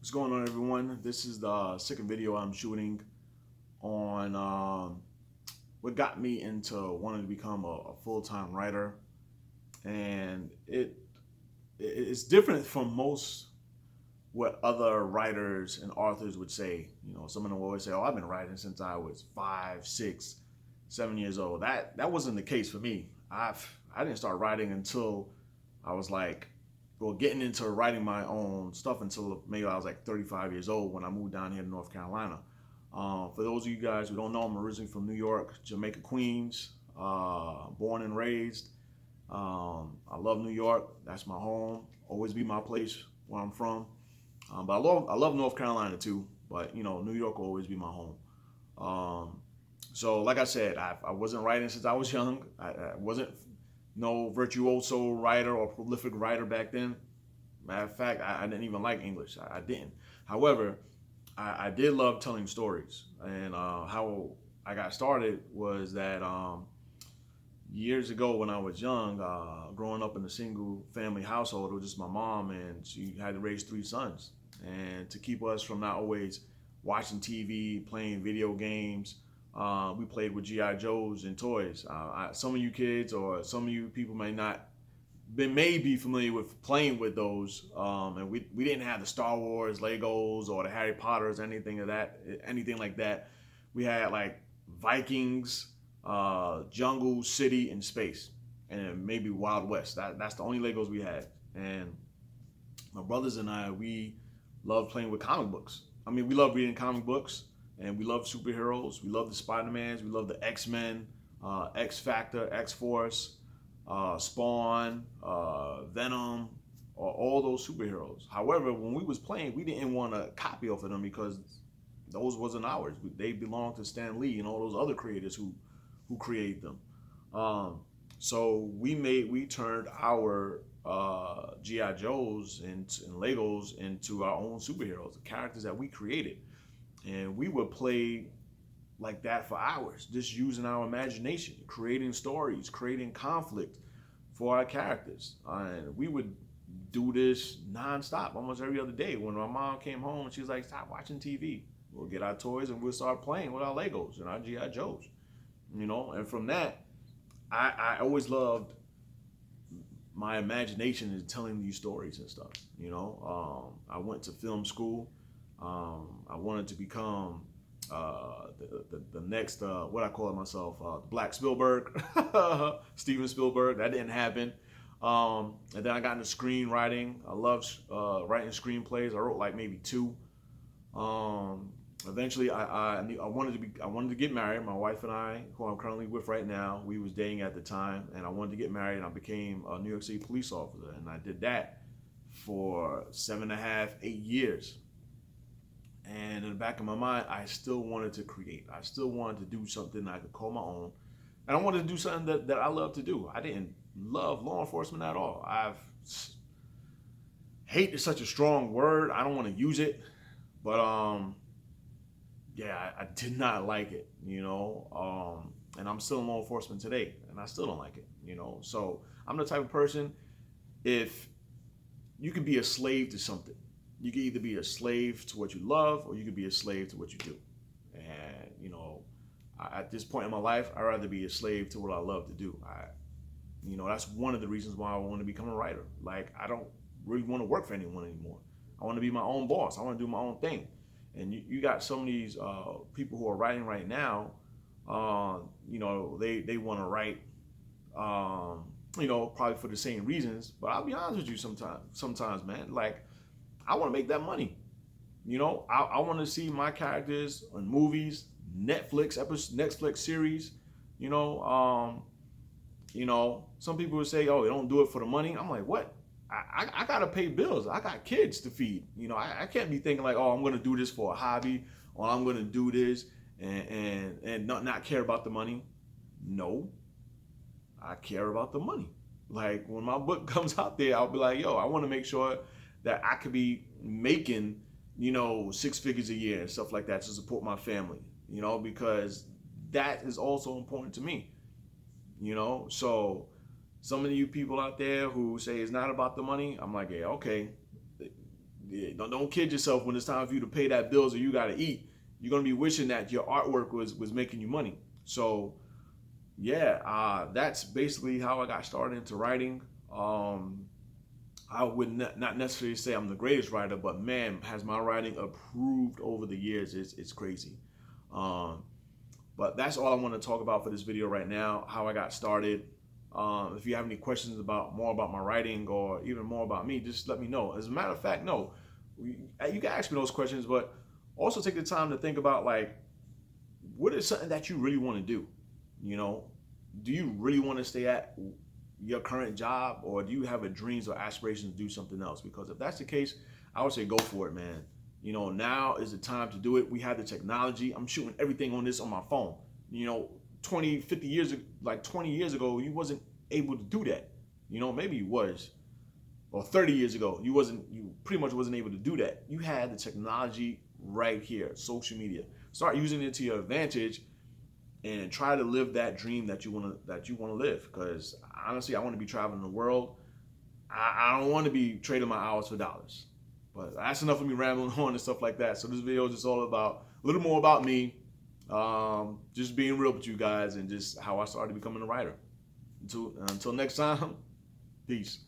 What's going on, everyone? This is the second video I'm shooting on what got me into wanting to become a full-time writer, and it's different from most what other writers and authors would say. Some of them always say, "Oh, I've been writing since I was 5, 6, 7 years old." That wasn't the case for me. I didn't start writing until I was like, well, getting into writing my own stuff until maybe I was like 35 years old when I moved down here to North Carolina. For those of you guys who don't know, I'm originally from New York, Jamaica, Queens, born and raised. I love New York. That's my home. Always be my place where I'm from. But I love North Carolina too. But New York will always be my home. Um, so, like I said, I wasn't writing since I was young. I wasn't no virtuoso writer or prolific writer back then. Matter of fact, I didn't even like English. I didn't. However, I did love telling stories. And how I got started was that years ago when I was young, growing up in a single family household, it was just my mom, and she had to raise three sons. And to keep us from not always watching TV, playing video games, we played with GI Joes and toys. Some of you kids or some of you people may be familiar with playing with those. And we didn't have the Star Wars Legos or the Harry Potters, anything like that. We had like Vikings, Jungle, City, and Space, and maybe Wild West. That's the only Legos we had. And my brothers and we love playing with comic books. I mean, we love reading comic books, and we love superheroes. We love the Spider-Mans. We love the X-Men, X Factor, X Force, Spawn, Venom, all those superheroes. However, when we was playing, we didn't want a copy of them because those wasn't ours. They belonged to Stan Lee and all those other creators who created them. So we turned our GI Joes and Legos into our own superheroes, the characters that we created, and we would play like that for hours, just using our imagination, creating stories, creating conflict for our characters, and we would do this nonstop, almost every other day. When my mom came home, and she was like, "Stop watching TV. We'll get our toys and we'll start playing with our Legos and our GI Joes." And from that, I always loved my imagination is telling these stories and stuff. I went to film school. I wanted to become the next what I call it myself, Black Spielberg, Steven Spielberg. That didn't happen. And then I got into screenwriting. I love writing screenplays. I wrote like maybe two. Eventually, I wanted to get married. My wife and I, who I'm currently with right now, we was dating at the time, and I wanted to get married. And I became a New York City police officer, and I did that for 7.5, 8 years. And in the back of my mind, I still wanted to create. I still wanted to do something I could call my own, and I wanted to do something that I love to do. I didn't love law enforcement at all. Hate is such a strong word. I don't want to use it, but yeah, I did not like it, and I'm still in law enforcement today, and I still don't like it. So I'm the type of person, if you can be a slave to something, you can either be a slave to what you love or you can be a slave to what you do. And, at this point in my life, I'd rather be a slave to what I love to do. That's one of the reasons why I want to become a writer. Like, I don't really want to work for anyone anymore. I want to be my own boss. I want to do my own thing. And you got some of these people who are writing right now. They want to write, probably for the same reasons. But I'll be honest with you, sometimes, man, like, I want to make that money. I want to see my characters on movies, Netflix series. Some people would say, "Oh, they don't do it for the money." I'm like, what? I gotta pay bills. I got kids to feed. I can't be thinking like, "Oh, I'm gonna do this for a hobby," or "I'm gonna do this and not care about the money." No, I care about the money. Like, when my book comes out there, I'll be like, "Yo, I want to make sure that I could be making, 6 figures a year and stuff like that to support my family, because that is also important to me, So some of you people out there who say it's not about the money, I'm like, yeah, okay. Yeah, don't kid yourself when it's time for you to pay that bills or you got to eat. You're gonna be wishing that your artwork was making you money. So yeah, that's basically how I got started into writing. I would not necessarily say I'm the greatest writer, but man, has my writing improved over the years. It's crazy. Um, but that's all I want to talk about for this video right now, how I got started. If you have any questions about more about my writing or even more about me, just let me know. As a matter of fact, no, you can ask me those questions, but also take the time to think about like, what is something that you really want to do? You know, do you really want to stay at your current job, or do you have a dreams or aspirations to do something else? Because if that's the case, I would say go for it, man. You know, now is the time to do it. We have the technology. I'm shooting everything on this on my phone. You know, 20, 50 years, like 20 years ago, you wasn't able to do that. You know, maybe you was, or 30 years ago, you pretty much wasn't able to do that. You had the technology right here, social media. Start using it to your advantage and try to live that dream that you want to live. Because honestly, I want to be traveling the world. I don't want to be trading my hours for dollars. But that's enough of me rambling on and stuff like that. So this video is just all about a little more about me, just being real with you guys and just how I started becoming a writer. Until next time, peace.